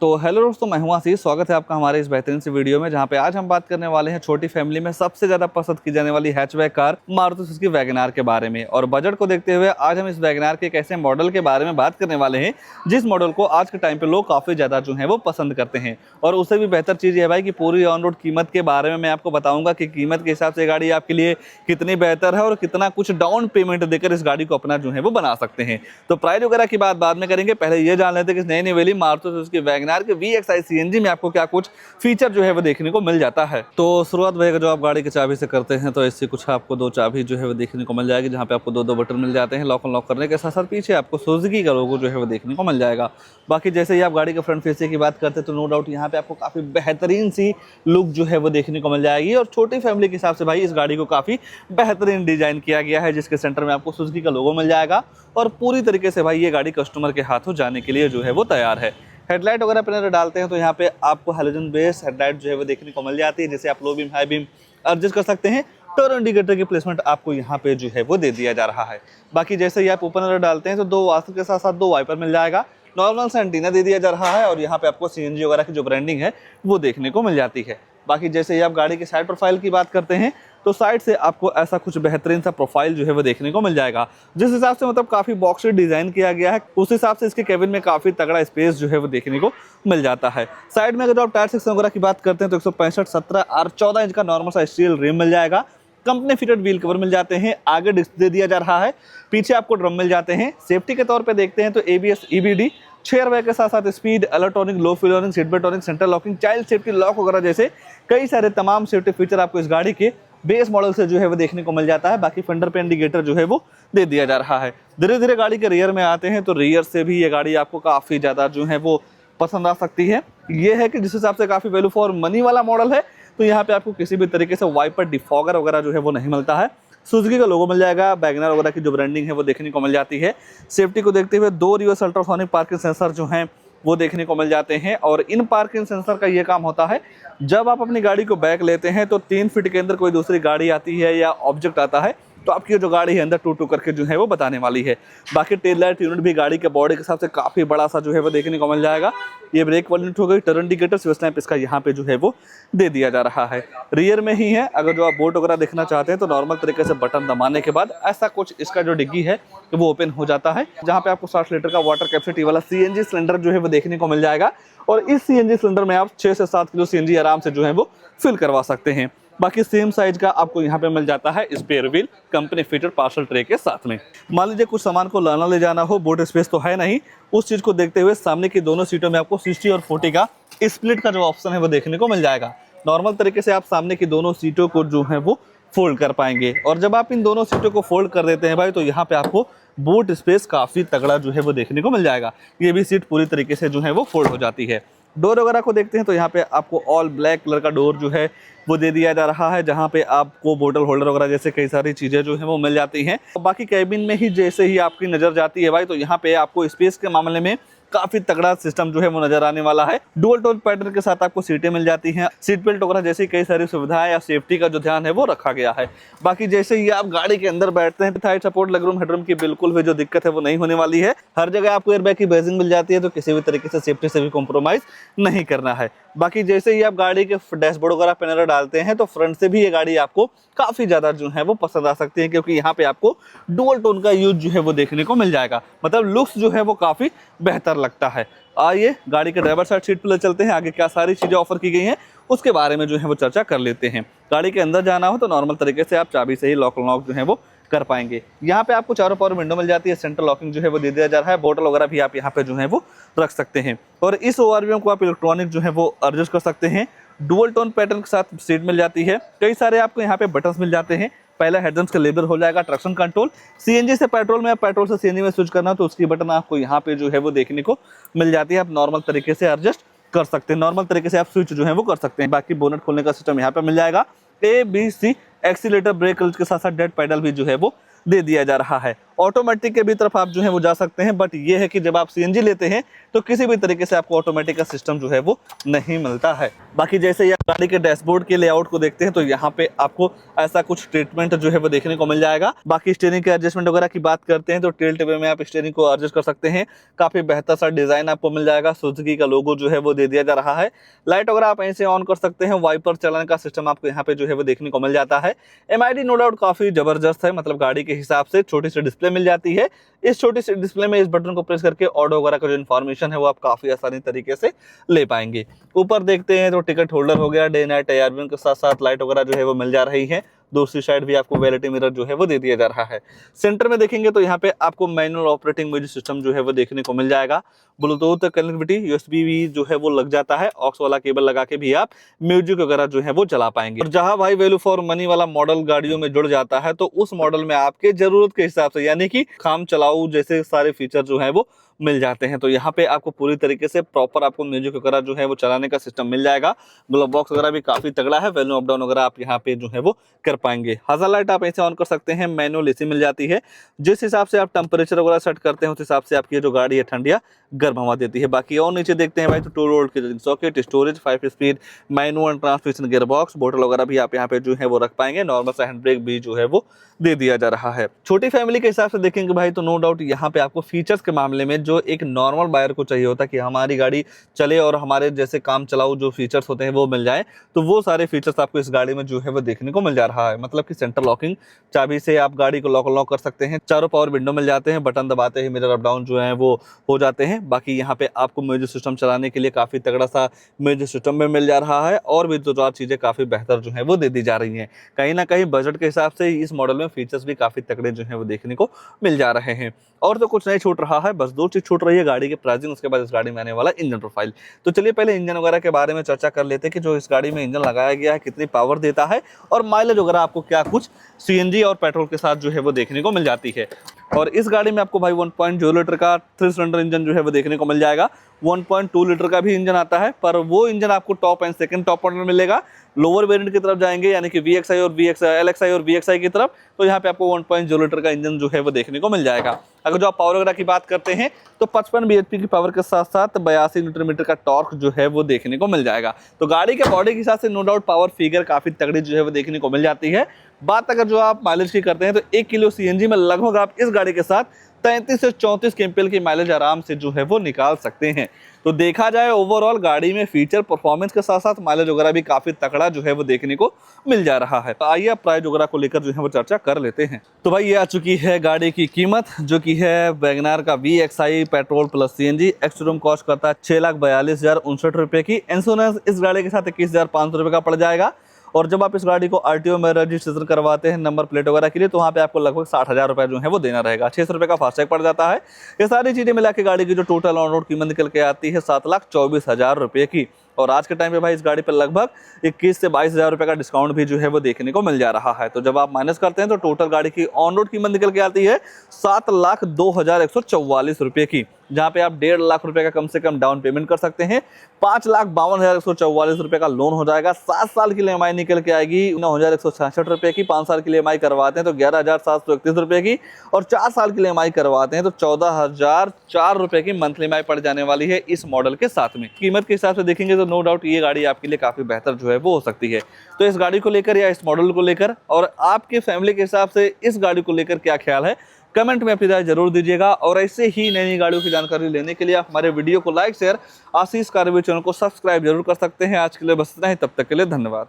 तो हेलो दोस्तों, मैं हूं आशीष। स्वागत है आपका हमारे इस बेहतरीन सी वीडियो में, जहां पे आज हम बात करने वाले हैं छोटी फैमिली में सबसे ज़्यादा पसंद की जाने वाली hatchback car Maruti Suzuki Wagon R के बारे में। और बजट को देखते हुए आज हम इस वैगन आर के एक ऐसे मॉडल के बारे में बात करने वाले हैं जिस मॉडल को आज के टाइम पे लोग काफ़ी ज़्यादा जो है वो पसंद करते हैं। और उससे भी बेहतर चीज़ है भाई कि पूरी ऑन रोड कीमत के बारे में मैं आपको बताऊँगा कि कीमत के हिसाब से गाड़ी आपके लिए कितनी बेहतर है और कितना कुछ डाउन पेमेंट देकर इस गाड़ी को अपना जो है वो बना सकते हैं। तो प्राइस वगैरह की बात बाद में करेंगे, पहले ये जान लेते हैं कि नई नवेली मारुति सुजुकी वैगन आर के VXI CNG में आपको क्या कुछ फीचर जो है वो देखने को मिल जाता है। तो शुरुआत भैया जो आप गाड़ी की चाबी से करते हैं तो ऐसी कुछ आपको दो चाबी जो है वो देखने को मिल जाएगी, जहाँ पे आपको दो बटन मिल जाते हैं। लॉक अनलॉक करने के साथ साथ पीछे आपको सुजुकी का लोगो जो है वो देखने को मिल जाएगा। बाकी जैसे ही आप गाड़ी के फ्रंट फेसिंग की बात करते हैं तो नो डाउट यहाँ पे आपको काफ़ी बेहतरीन सी लुक जो है वो देखने को मिल जाएगी। और छोटी फैमिली के हिसाब से भाई इस गाड़ी को काफ़ी बेहतरीन डिजाइन किया गया है, जिसके सेंटर में आपको सुजुकी का लोगो मिल जाएगा। और पूरी तरीके से भाई ये गाड़ी कस्टमर के हाथों जाने के लिए जो है वो तैयार है। हेडलाइट वगैरह पे डालते हैं तो यहाँ पे आपको हैलोजन बेस हेडलाइट जो है वो देखने को मिल जाती है, जिसे आप low beam high beam adjust कर सकते हैं। टर्न इंडिकेटर की प्लेसमेंट आपको यहाँ पे जो है वो दे दिया जा रहा है। बाकी जैसे ही आप ओपनर डालते हैं तो दो वाशर के साथ साथ दो वाइपर मिल जाएगा। नॉर्मल सा एंटीना दे दिया जा रहा है और यहाँ पे आपको CNG वगैरह की जो ब्रांडिंग है वो देखने को मिल जाती है। बाकी जैसे ही आप गाड़ी के साइड प्रोफाइल की बात करते हैं तो साइड से आपको ऐसा कुछ बेहतरीन सा प्रोफाइल जो है वो देखने को मिल जाएगा, जिस हिसाब से मतलब काफ़ी बॉक्सी डिज़ाइन किया गया है उस हिसाब से इसके केबिन में काफ़ी तगड़ा स्पेस जो है वो देखने को मिल जाता है। साइड में अगर आप टायर सेक्शन वगैरह की बात करते हैं तो 165, 17 और 14 इंच का नॉर्मल सा स्टील रिम मिल जाएगा। कंपनी फिटेड व्हील कवर मिल जाते हैं, आगे डिस्क दे दिया जा रहा है, पीछे आपको ड्रम मिल जाते हैं। सेफ्टी के तौर पे देखते हैं तो ABS EBD 6 एयरबैग के साथ साथ स्पीड इलेक्ट्रॉनिक लो fuel warning, seat belt warning, central locking, child safety lock वगैरह जैसे कई सारे तमाम सेफ्टी फीचर आपको इस गाड़ी के बेस मॉडल से जो है वो देखने को मिल जाता है। बाकी फेंडर पे इंडिकेटर जो है वो दे दिया जा रहा है। धीरे धीरे गाड़ी के रियर में आते हैं तो रियर से भी ये गाड़ी आपको काफ़ी ज़्यादा जो है वो पसंद आ सकती है। ये है कि जिस हिसाब से काफ़ी वैल्यू फॉर मनी वाला मॉडल है तो यहाँ पे आपको किसी भी तरीके से वाइपर डिफॉगर वगैरह जो है वो नहीं मिलता है। सुजुकी का लोगो मिल जाएगा, वैगन आर वगैरह की जो ब्रांडिंग है वो देखने को मिल जाती है। सेफ्टी को देखते हुए दो रिवर्स अल्ट्रासोनिक पार्किंग सेंसर जो हैं वो देखने को मिल जाते हैं। और इन पार्किंग सेंसर का ये काम होता है, जब आप अपनी गाड़ी को बैक लेते हैं तो 3 फीट के अंदर कोई दूसरी गाड़ी आती है या ऑब्जेक्ट आता है तो आपकी जो गाड़ी है अंदर टू टू करके जो है वो बताने वाली है। बाकी टेल लाइट यूनिट भी गाड़ी के बॉडी के हिसाब से काफ़ी बड़ा सा जो है वो देखने को मिल जाएगा। ये ब्रेक वाली यूनिट हो गई, टर्न इंडिकेटर स्विच लैंप इसका यहाँ पे जो है वो दे दिया जा रहा है। रियर में ही है, अगर जो आप बोट वगैरह देखना चाहते हैं तो नॉर्मल तरीके से बटन दबाने के बाद ऐसा कुछ इसका जो डिग्गी है वो ओपन हो जाता है, जहाँ पे आपको 60 लीटर का वाटर कैपेसिटी वाला CNG सिलेंडर जो है वो देखने को मिल जाएगा। और इस CNG सिलेंडर में आप 6 से 7 किलो CNG आराम से जो है वो फिल करवा सकते हैं। बाकी सेम साइज का आपको यहाँ पे मिल जाता है spare wheel company fitted parcel tray के साथ में। मान लीजिए कुछ सामान को लाना ले जाना हो, बोट स्पेस तो है नहीं, उस चीज़ को देखते हुए सामने की दोनों सीटों में आपको 60 और 40 का स्प्लिट का जो ऑप्शन है वो देखने को मिल जाएगा। नॉर्मल तरीके से आप सामने की दोनों सीटों को जो है वो फोल्ड कर पाएंगे। और जब आप इन दोनों सीटों को फोल्ड कर देते हैं भाई तो यहाँ पे आपको बूट स्पेस काफ़ी तगड़ा जो है वो देखने को मिल जाएगा। ये भी सीट पूरी तरीके से जो है वो फोल्ड हो जाती है। डोर वगैरह को देखते हैं तो यहाँ पे आपको ऑल ब्लैक कलर का डोर जो है वो दे दिया जा रहा है, जहाँ पे आपको बोतल होल्डर वगैरह जैसे कई सारी चीज़ें जो है वो मिल जाती हैं। बाकी कैबिन में ही जैसे ही आपकी नज़र जाती है भाई तो यहाँ पे आपको स्पेस के मामले में काफ़ी तगड़ा सिस्टम जो है वो नजर आने वाला है। डुअल टोन पैटर्न के साथ आपको सीटें मिल जाती हैं, सीट बेल्ट वगैरह जैसी कई सारी सुविधाएं या सेफ्टी का जो ध्यान है वो रखा गया है। बाकी जैसे ही आप गाड़ी के अंदर बैठते हैं थाई सपोर्ट लेगरूम हेडरूम की बिल्कुल भी जो दिक्कत है वो नहीं होने वाली है। हर जगह आपको एयरबैग की बेजिंग मिल जाती है, तो किसी भी तरीके से सेफ्टी से भी कॉम्प्रोमाइज नहीं करना है। बाकी जैसे ही आप गाड़ी के डैशबोर्ड वगैरह पे नजर डालते हैं तो फ्रंट से भी ये गाड़ी आपको काफ़ी ज़्यादा जो है वो पसंद आ सकती है, क्योंकि यहाँ पे आपको डुअल टोन का यूज जो है वो देखने को मिल जाएगा। मतलब लुक्स जो है वो काफ़ी बेहतर लगता है। आइए गाड़ी के ड्राइवर साइड सीट पर चलते हैं, आगे क्या सारी चीज़ें ऑफर की गई हैं उसके बारे में जो है वो चर्चा कर लेते हैं। गाड़ी के अंदर जाना हो तो नॉर्मल तरीके से आप चाबी से ही लॉक अनलॉक जो है वो कर पाएंगे। यहाँ पे आपको चारों पावर विंडो मिल जाती है, सेंट्रल लॉकिंग जो है वो दे दिया जा रहा है, बोतल वगैरह भी आप यहाँ पे जो है वो रख सकते हैं। और इस ओवरव्यू को आप इलेक्ट्रॉनिक जो है वो एडजस्ट कर सकते हैं। डुअल टोन पैटर्न के साथ सीट मिल जाती है, कई सारे आपको यहाँ पे बटन्स मिल जाते हैं। पहला हेडल्स का लेबर हो जाएगा ट्रैक्शन कंट्रोल, CNG से पेट्रोल में, पेट्रोल से CNG में स्विच करना तो उसकी बटन आपको यहाँ पे जो है वो देखने को मिल जाती है। आप नॉर्मल तरीके से एडजस्ट कर सकते हैं, नॉर्मल तरीके से आप स्विच जो है वो कर सकते हैं। बाकी बोनट खोलने का सिस्टम यहाँ पे मिल जाएगा। ABC एक्सीलेटर ब्रेक के साथ साथ डेड पैडल भी जो है वो दे दिया जा रहा है। ऑटोमेटिक के भी तरफ आप जो है वो जा सकते हैं, बट ये है कि जब आप CNG लेते हैं तो किसी भी तरीके से आपको ऑटोमेटिक का सिस्टम जो है वो नहीं मिलता है। बाकी जैसे गाड़ी के डैशबोर्ड के लेआउट को देखते हैं तो यहाँ पे आपको ऐसा कुछ ट्रीटमेंट जो है वो देखने को मिल जाएगा। बाकी स्टीयरिंग के एडजस्टमेंट वगैरह की बात करते हैं तो टिल्ट वे में आप स्टीयरिंग को एडजस्ट कर सकते हैं। काफी बेहतर सा डिजाइन आपको मिल जाएगा। सुजुकी का लोगो जो है वो दे दिया जा रहा है। लाइट वगैरह आप ऐसे ऑन कर सकते हैं। वाइपर चलाने का सिस्टम आपको यहाँ पे जो है वो देखने को मिल जाता है। MID नो डाउट काफी जबरदस्त है, मतलब गाड़ी के हिसाब से छोटी सी डिस्प्ले मिल जाती है। इस छोटी सी डिस्प्ले में इस बटन को प्रेस करके ऑडियो वगैरह का जो इन्फॉर्मेशन है वो आप काफी आसानी तरीके से ले पाएंगे। ऊपर देखते हैं तो टिकट होल्डर हो गया, डे नाइट ARBN के साथ साथ लाइट वगैरह जो है वो मिल जा रही है। दूसरी साइड भी आपको वैनिटी मिरर जो है वो दे दिया जा रहा है। सेंटर में देखेंगे तो यहाँ पे आपको मैनुअल ऑपरेटिंग म्यूजिक सिस्टम जो है वो देखने को मिल जाएगा। ब्लूटूथ कनेक्टिविटी USB भी जो है वो लग जाता है। ऑक्स वाला केबल लगा के भी आप म्यूजिक वगैरह जो है वो चला पाएंगे। और जहां भाई वैल्यू फॉर मनी वाला मॉडल गाड़ियों में जुड़ जाता है तो उस मॉडल में आपके जरूरत के हिसाब से यानी कि काम चलाऊ जैसे सारे फीचर जो है वो मिल जाते हैं। तो यहाँ पे आपको पूरी तरीके से प्रॉपर आपको म्यूजिक वगैरह जो है वो चलाने का सिस्टम मिल जाएगा। ग्लोव बॉक्स वगैरह भी काफी तगड़ा है। वैल्यू अप डाउन वगैरह आप यहाँ पे जो है वो कर पाएंगे। हज़ार लाइट आप ऐसे ऑन कर सकते हैं। मैनुअल AC मिल जाती है। जिस हिसाब से आप टेम्परेचर वगैरह सेट करते हैं उस हिसाब से आपकी जो गाड़ी है ठंड या गर्म हवा देती है। बाकी और नीचे देखते हैं भाई तो 2 वोल्ट की socket, storage, 5 speed manual transmission, gear box, बोतल वगैरह भी आप यहाँ पे जो है वो रख पाएंगे। नॉर्मल सा हैंड ब्रेक भी जो है वो दे दिया जा रहा है। छोटी फैमिली के हिसाब से देखेंगे भाई तो नो डाउट यहाँ पे आपको फीचर्स के मामले में जो एक नॉर्मल बायर को चाहिए होता है कि हमारी गाड़ी चले और हमारे जैसे काम चलाऊ जो फीचर्स होते हैं वो मिल जाए, तो वो सारे फीचर्स आपको इस गाड़ी में जो है वो देखने को मिल जा रहा है। मतलब कि सेंटर लॉकिंग, चाबी से आप गाड़ी को लॉक कर सकते हैं। चारों पावर विंडो मिल जाते हैं। बटन दबाते ही मिरर अप डाउन जो है वो हो जाते हैं। बाकी यहाँ पे आपको म्यूजिक सिस्टम चलाने के लिए काफी तगड़ा सा म्यूजिक सिस्टम में मिल जा रहा है। और भी दो चार चीजें काफी बेहतर जो है वो दे दी जा रही है। कहीं ना कहीं बजट के हिसाब से इस मॉडल में फीचर्स भी काफी तगड़े जो है वो देखने को मिल जा रहे हैं। और तो कुछ नहीं छूट रहा है, बस 2 चीज छूट रही है, गाड़ी के प्राइसिंग, उसके बाद इस गाड़ी में आने वाला इंजन प्रोफाइल। तो चलिए पहले इंजन वगैरह के बारे में चर्चा कर लेते हैं कि जो इस गाड़ी में इंजन लगाया गया है कितनी पावर देता है और माइलेज वगैरह आपको क्या कुछ CNG और पेट्रोल के साथ जो है वो देखने को मिल जाती है। और इस गाड़ी में आपको भाई 1.0 लीटर का 3 सिलेंडर इंजन जो है वो देखने को मिल जाएगा। 1.2 लीटर का भी इंजन आता है, पर वो इंजन आपको top and second top model में मिलेगा। लोअर वेरिएंट की तरफ जाएंगे यानी कि VXI और LXI और VXI की तरफ, तो यहाँ पे आपको 1.0 लीटर का इंजन जो है वो देखने को मिल जाएगा। अगर जो आप पावर वगैरह की बात करते हैं तो 55 bhp की पावर के साथ साथ 82 न्यूटन मीटर का टॉर्क जो है वो देखने को मिल जाएगा। तो गाड़ी के बॉडी के हिसाब से नो डाउट पावर फिगर काफी तगड़ी जो है वो देखने को मिल जाती है। बात अगर जो आप माइलेज की करते हैं तो 1 किलो CNG में लगभग आप इस गाड़ी के साथ 33 से 34 kmpl की माइलेज आराम से जो है वो निकाल सकते हैं। तो देखा जाए ओवरऑल गाड़ी में फीचर परफॉर्मेंस के साथ साथ माइलेज वगैरह भी काफी तगड़ा जो है वो देखने को मिल जा रहा है। तो आइए प्राइस वगैरह को लेकर जो है वो चर्चा कर लेते हैं। तो भाई ये आ चुकी है गाड़ी की कीमत, जो कि है वैगनआर का VXI petrol plus CNG। Ex-showroom cost करता है 6,42,059 रुपए की। इंश्योरेंस इस गाड़ी के साथ 21,500 रुपए का पड़ जाएगा। और जब आप इस गाड़ी को RTO में रजिस्ट्रेशन करवाते हैं नंबर प्लेट वगैरह के लिए, तो वहाँ पे आपको लगभग 60,000 रुपए जो है वो देना रहेगा। 600 रुपए का फास्टैग पड़ जाता है। ये सारी चीजें मिला के गाड़ी की जो टोटल ऑन रोड कीमत निकल के आती है 7,24,000 रुपए की। और आज के टाइम पे भाई इस गाड़ी पर लगभग 21 से 22,000 रुपए का डिस्काउंट भी जो है वो देखने को मिल जा रहा है। तो जब आप माइनस करते हैं तो टोटल गाड़ी की ऑन रोड कीमत निकल के आती है 7,02,144 रुपए की, जहाँ पे आप 1.5 लाख रुपए का कम से कम डाउन पेमेंट कर सकते हैं। 5,52,144 रुपए का लोन हो जाएगा। 7 साल की EMI निकल के आएगी 9,166 रुपए की। 5 साल की EMI करवाते हैं तो 11,731 रुपए की। और 4 साल की EMI करवाते हैं तो 14,004 रुपए की मंथली EMI पड़ जाने वाली है इस मॉडल के साथ में। कीमत के हिसाब से देखेंगे तो नो डाउट ये गाड़ी आपके लिए काफी बेहतर जो है वो हो सकती है। तो इस गाड़ी को लेकर या इस मॉडल को लेकर और आपके फैमिली के हिसाब से इस गाड़ी को लेकर क्या ख्याल है, कमेंट में अपनी राय जरूर दीजिएगा। और ऐसे ही नई नई गाड़ियों की जानकारी लेने के लिए आप हमारे वीडियो को लाइक शेयर आशीष कार रिव्यू चैनल को सब्सक्राइब जरूर कर सकते हैं। आज के लिए बस इतना ही, तब तक के लिए धन्यवाद।